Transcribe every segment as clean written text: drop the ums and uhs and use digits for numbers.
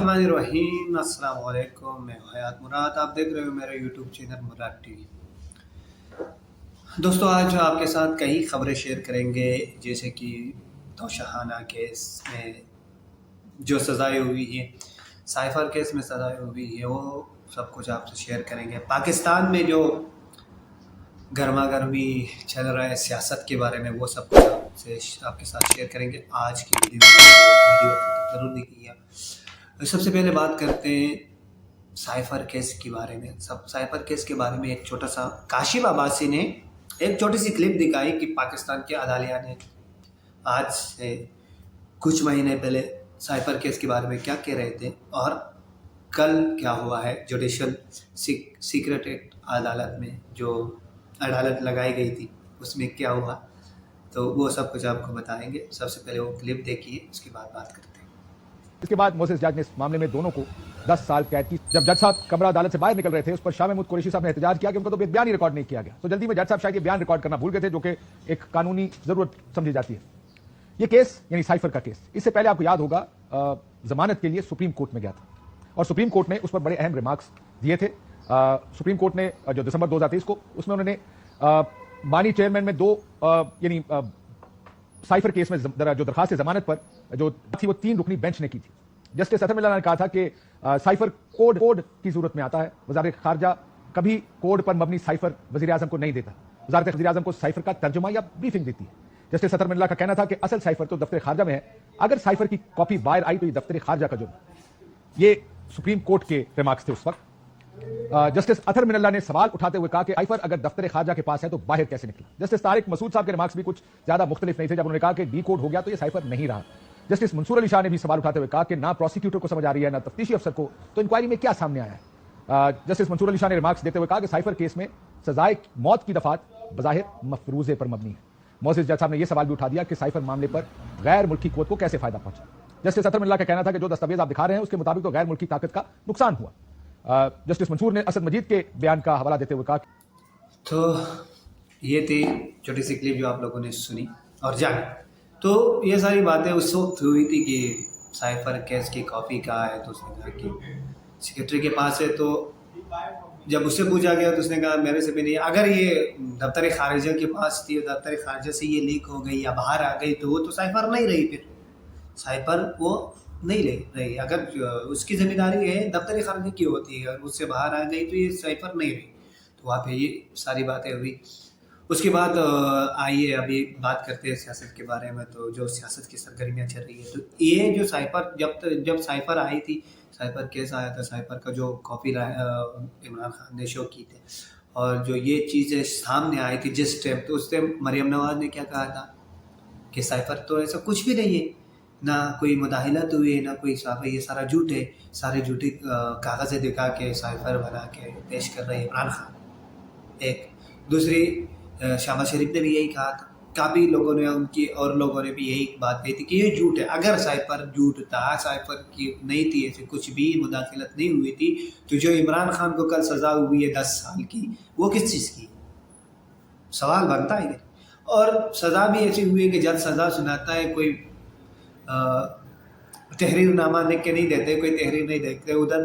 बिस्मिल्लाहिर्रहमानिर्रहीम। अस्सलाम वालेकुम। मैं हयात मुराद, आप देख रहे हो मेरा यूट्यूब चैनल मुराद टीवी। दोस्तों, आज आपके साथ कई खबरें शेयर करेंगे, जैसे कि तोशाखाना केस में जो सज़ाएँ हुई हैं, साइफ़र केस में सज़ाएँ हुई है, वो सब कुछ आपसे शेयर करेंगे। पाकिस्तान में जो गर्मा गर्मी चल रहा है सियासत के बारे में, वो सब कुछ आपसे आपके साथ शेयर करेंगे। आज की वीडियो ज़रूर देखिएगा। सबसे पहले बात करते हैं साइफ़र केस के बारे में। साइफ़र केस के बारे में एक छोटा सा काशिम अब्बासी ने एक छोटी सी क्लिप दिखाई कि पाकिस्तान के अदालिया ने आज से कुछ महीने पहले साइफ़र केस के बारे में क्या कह रहे थे और कल क्या हुआ है। जुडिशल सीक्रेट एक्ट अदालत में जो अदालत लगाई गई थी, उसमें क्या हुआ, तो वो सब कुछ आपको बताएंगे। सबसे पहले वो क्लिप देखिए, उसके बाद बात करते हैं। इसके बाद मोसेस जज ने इस मामले में दोनों को 10 साल कैद की। जब जज साहब कमरा अदालत से बाहर निकल रहे थे, उस पर शाह महमूद कुरैशी साहब ने एहतजाज किया कि उनका तो एक बयान ही रिकॉर्ड नहीं किया गया। तो जल्दी में जज साहब शायद ये बयान रिकॉर्ड करना भूल गए थे, जो कि एक कानूनी जरूरत समझी जाती है। ये केस यानी साइफर का केस, इससे पहले आपको याद होगा जमानत के लिए सुप्रीम कोर्ट में गया था और सुप्रीम कोर्ट ने उस पर बड़े अहम रिमार्क्स दिए थे। सुप्रीम कोर्ट ने जो दिसंबर 2023 को, उसमें उन्होंने मानी चेयरमैन में दो यानी साइफर केस में जो दरखास्त जमानत पर जो थी वो 3 रुकनी बेंच ने की थी। जस्टिस अतर मिल्ला ने कहा था कि साइफर कोड की जरूरत में आता है। वजारत खारजा कभी कोड पर मबनी साइफर वजीर आजम को नहीं देता। वजारत वजीर आजम को साइफर का तर्जुमा या ब्रीफिंग देती है। जस्टिस अतर मिल्ला का कहना था कि असल साइफर तो दफ्तर खारजा में है, अगर साइफर की कॉपी बाहर आई तो ये दफ्तर खारजा का जुर्म। ये सुप्रीम कोर्ट के रिमार्क्स थे उस वक्त। जस्टिस अतर मिनल्ला ने सवाल उठाते हुए कहा कि साइफर अगर दफ्तर खारजा के पास है तो बाहर कैसे निकला। जस्टिस तारिक मसूद साहब के रिमार्क्स भी कुछ ज्यादा मुख्तलिफ नहीं थे, जब उन्होंने कहा कि डी कोड हो गया तो ये साइफर नहीं रहा। जस्टिस मंसूर अली शाह ने भी सवाल उठाते हुए कहा कि ना प्रोसिक्यूटर को समझ आ रही है ना तफ्तीशी अफसर को, तो इंक्वायरी में क्या सामने आया है। जस्टिस मंसूर अली शाह ने रिमार्क्स देते हुए कहा कि साइफर केस में सजाए मौत की दफात बज़ाहिर मफरूजे पर मबनी है। मोसेस जज साहब ने यह सवाल भी उठा दिया कि साइफर मामले पर गैर मुल्की कुव्वत को कैसे फायदा पहुंचा। जस्टिस अतर मिल्ला का कहना था कि जो दस्तावेज आप दिखा रहे हैं उसके मुताबिक तो गैर मुल्की ताकत का नुकसान हुआ। जस्टिस मंसूर ने असद मजीद के बयान का हवाला देते हुए कहा, तो ये थी छोटी सी क्लिप जो आप लोगों ने सुनी और जानी। तो ये सारी बातें उस वक्त हुई थी कि साइफर केस की कॉपी कहाँ है, तो उसने कहा कि सेक्रेटरी के पास है। तो जब उससे पूछा गया तो उसने कहा मेरे से भी नहीं। अगर ये दफ्तर खारिजा के पास थी, दफ्तर खारिजा से ये लीक हो गई या बाहर आ गई, तो वो तो साइफर नहीं रही। फिर साइफर वो नहीं रही। अगर उसकी जिम्मेदारी है दफ्तर खारिजा की होती है, अगर उससे बाहर आ गई तो ये साइफर नहीं रही। तो वहाँ पे ये सारी बातें हुई। उसके बाद आइए अभी बात करते हैं सियासत के बारे में। तो जो सियासत की सरगर्मियाँ चल रही है, तो ये जो साइफर जब साइफर आई थी, साइफर केस आया था, साइफर का जो कॉपी इमरान खान ने शो की थे और जो ये चीज़ें सामने आई थी जिस टाइम, तो उस टाइम मरियम नवाज ने क्या कहा था कि साइफर तो ऐसा कुछ भी नहीं है, ना कोई मुदाहिलत हुई है, ना कोई साइफर, ये सारा झूठ है। सारे झूठे कागज़ें दिखा के साइफर बना के पेश कर रहे हैं इमरान खान। एक दूसरी शहबाज शरीफ ने भी यही कहा था। काफ़ी लोगों ने उनकी और लोगों ने भी यही बात कही थी कि ये झूठ है। अगर साइफर झूठ था, साइफर की नहीं थी, ऐसे कुछ भी मुदाखलत नहीं हुई थी, तो जो इमरान खान को कल सज़ा हुई है 10 साल की, वो किस चीज़ की? सवाल बनता है। और सज़ा भी ऐसी हुई है कि जज सज़ा सुनाता है, कोई तहरीरनामा लिख के नहीं देते, कोई तहरीर नहीं देखते, उधर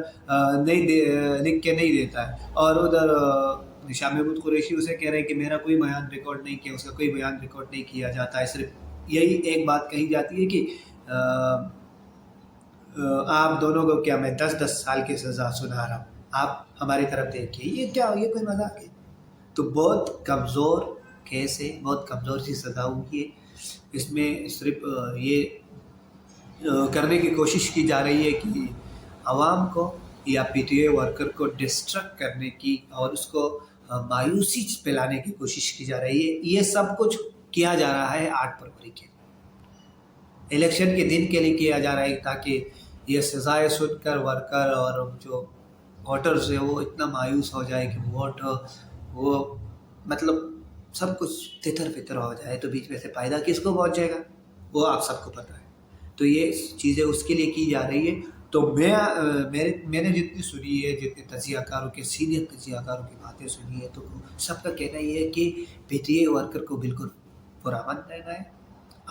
लिख के नहीं देता है। और उधर शाह महमूद कुरैशी उसे कह रहे हैं कि मेरा कोई बयान रिकॉर्ड नहीं किया, उसका कोई बयान रिकॉर्ड नहीं किया जाता है। सिर्फ यही एक बात कही जाती है कि आप दोनों को क्या मैं 10-10 साल की सज़ा सुना रहा हूँ, आप हमारी तरफ देखिए। ये क्या, ये कोई मजाक है? तो बहुत कमज़ोर केस है, बहुत कमज़ोर सी सज़ा हुई है। इसमें सिर्फ ये करने की कोशिश की जा रही है कि आवाम को या पीटीआई वर्कर को डिस्ट्रैक्ट करने की और उसको मायूसी फैलाने की कोशिश की जा रही है। ये सब कुछ किया जा रहा है 8 फरवरी के इलेक्शन के दिन के लिए किया जा रहा है, ताकि ये सज़ाएं सुनकर वर्कर और जो वोटर्स है वो इतना मायूस हो जाए कि वोट वो मतलब सब कुछ तितर बितर हो जाए। तो बीच में से फ़ायदा किसको पहुँच जाएगा, वो आप सबको पता है। तो ये चीज़ें उसके लिए की जा रही है। तो मैंने जितनी सुनी है, जितने तजियाकारों के सीनियर तजियाकारों की बातें सुनी है, तो सबका कहना ये है कि पीटीआई वर्कर को बिल्कुल पुरअमन रहना है।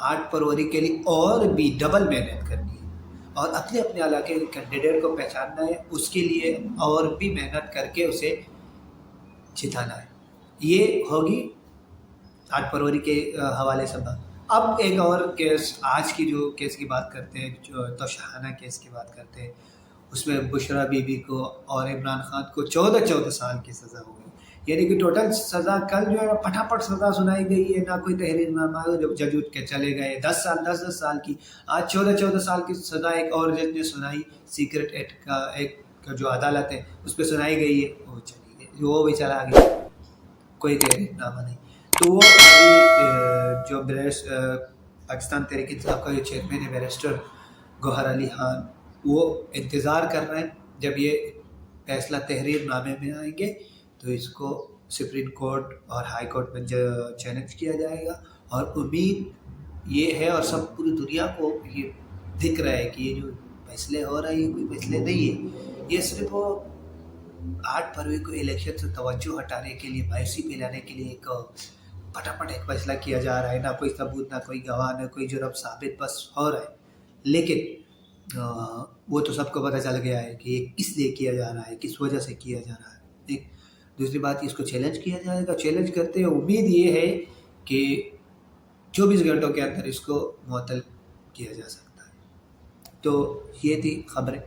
8 फरवरी के लिए और भी डबल मेहनत करनी है। اور اپنے اپنے علاقے کے کینڈیڈیٹ کو پہچاننا ہے، اس کے لیے اور بھی محنت کر کے اسے جتانا ہے. یہ ہوگی 8 فروری کے حوالے سے بات. اب ایک اور کیس، آج کی جو کیس کی بات کرتے ہیں، جو توشہانہ کیس کی بات کرتے ہیں، اس میں بشرا بی بی کو اور عمران خان کو 14 سال کی سزا ہو گئی. یعنی کہ ٹوٹل سزا کل جو ہے پھٹافٹ سزا سنائی گئی ہے، نہ کوئی تحریر نامہ، جب جج اٹھ کے چلے گئے 10 سال کی. آج 14 سال کی سزا ایک اور جج نے سنائی، سیکرٹ ایکٹ کا ایک جو عدالت ہے اس پہ سنائی گئی ہے، وہ چلی گئی، وہ بھی چلا گیا، کوئی تحریر نامہ نہیں. تو وہ جو پاکستان تحریک انصاف کا جو چیئرمین ہے بیرسٹر گوہر علی خان، وہ انتظار کر رہے ہیں جب یہ فیصلہ تحریر نامے میں آئیں گے تو اس کو سپریم کورٹ اور ہائی کورٹ میں چیلنج کیا جائے گا. اور امید یہ ہے، اور سب پوری دنیا کو یہ دکھ رہا ہے کہ یہ جو فیصلے ہو رہے ہیں کوئی فیصلے نہیں ہے، یہ صرف 8 فروری کو الیکشن سے توجہ ہٹانے کے لیے، مایوسی پھیلانے کے لیے ایک پھٹافٹ ایک فیصلہ کیا جا رہا ہے. نہ کوئی ثبوت، نہ کوئی گواہ، نہ کوئی جرم ثابت، بس ہو رہا ہے. لیکن وہ تو سب کو پتہ چل گیا ہے کہ یہ کس لیے کیا جا رہا ہے، کس وجہ سے کیا جا رہا ہے. ایک دوسری بات، اس کو چیلنج کیا جائے گا. چیلنج کرتے ہیں، امید یہ ہے کہ 24 گھنٹوں کے اندر اس کو معطل کیا جا سکتا ہے. تو یہ تھی خبریں.